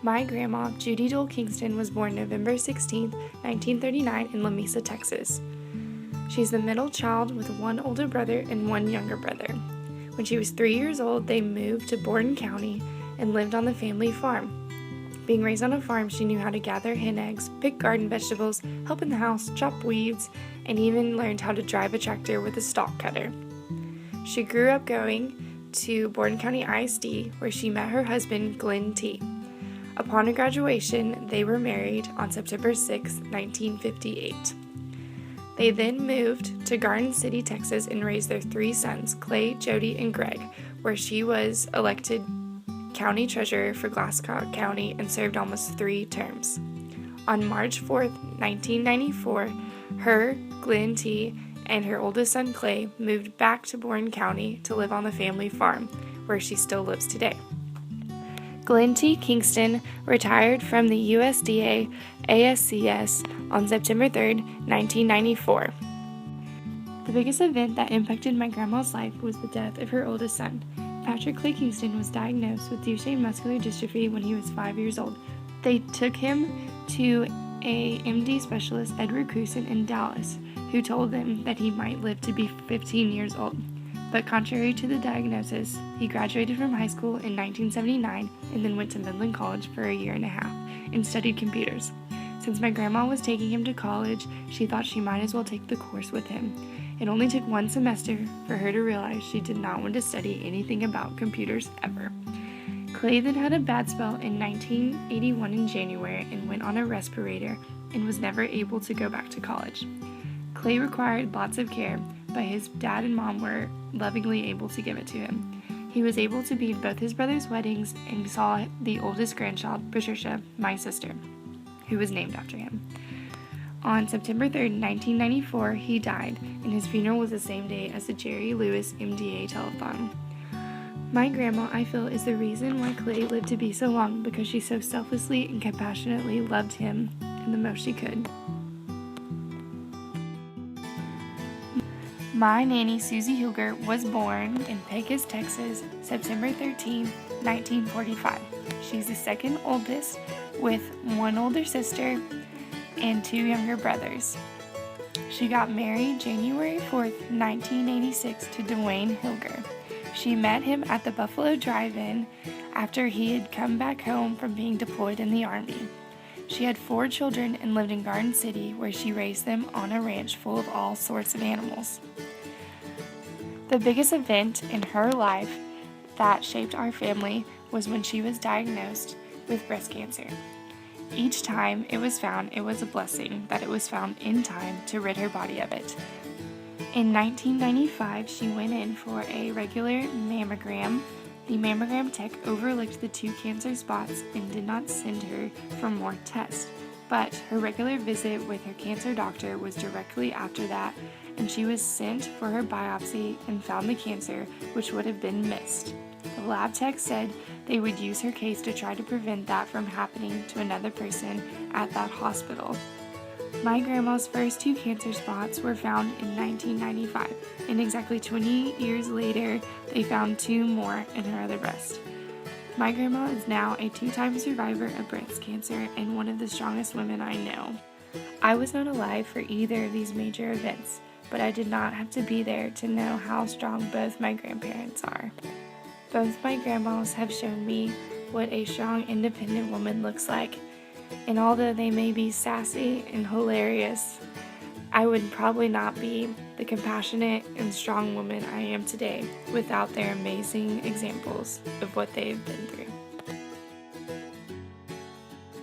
My grandma, Judy Dole Kingston, was born November 16, 1939 in La Mesa, Texas. She's the middle child with one older brother and one younger brother. When she was 3 years old, they moved to Borden County and lived on the family farm. Being raised on a farm, she knew how to gather hen eggs, pick garden vegetables, help in the house, chop weeds, and even learned how to drive a tractor with a stalk cutter. She grew up going to Borden County ISD, where she met her husband, Glenn T. Upon her graduation, they were married on September 6, 1958. They then moved to Garden City, Texas, and raised their 3 sons, Clay, Jody, and Greg, where she was elected county treasurer for Glasscock County and served almost 3 terms. On March 4, 1994, her, Glenn T., and her oldest son, Clay, moved back to Borden County to live on the family farm, where she still lives today. Glenn T. Kingston retired from the USDA ASCS on September 3, 1994. The biggest event that impacted my grandma's life was the death of her oldest son. Patrick Clay Kingston was diagnosed with Duchenne muscular dystrophy when he was 5 years old. They took him to a MD specialist, Edward Cruson, in Dallas, who told them that he might live to be 15 years old. But contrary to the diagnosis, he graduated from high school in 1979 and then went to Midland College for a year and a half and studied computers. Since my grandma was taking him to college, she thought she might as well take the course with him. It only took 1 semester for her to realize she did not want to study anything about computers ever. Clay then had a bad spell in 1981 in January and went on a respirator and was never able to go back to college. Clay required lots of care, but his dad and mom were lovingly able to give it to him. He was able to be in both his brother's weddings and saw the oldest grandchild, Patricia, my sister, who was named after him. On September 3, 1994, he died, and his funeral was the same day as the Jerry Lewis MDA telethon. My grandma, I feel, is the reason why Clay lived to be so long, because she so selflessly and compassionately loved him in the most she could. My nanny, Susie Hilger, was born in Pecos, Texas, September 13, 1945. She's the second oldest, with 1 older sister and 2 younger brothers. She got married January 4th, 1986 to Dwayne Hilger. She met him at the Buffalo Drive-In after he had come back home from being deployed in the Army. She had 4 children and lived in Garden City, where she raised them on a ranch full of all sorts of animals. The biggest event in her life that shaped our family was when she was diagnosed with breast cancer. Each time it was found, it was a blessing that it was found in time to rid her body of it. In 1995, she went in for a regular mammogram. The mammogram tech overlooked the 2 cancer spots and did not send her for more tests, but her regular visit with her cancer doctor was directly after that, and she was sent for her biopsy and found the cancer, which would have been missed. The lab tech said they would use her case to try to prevent that from happening to another person at that hospital. My grandma's first 2 cancer spots were found in 1995, and exactly 20 years later, they found 2 more in her other breast. My grandma is now a 2-time survivor of breast cancer and one of the strongest women I know. I was not alive for either of these major events, but I did not have to be there to know how strong both my grandparents are. Both my grandmas have shown me what a strong, independent woman looks like, and although they may be sassy and hilarious, I would probably not be the compassionate and strong woman I am today without their amazing examples of what they've been through.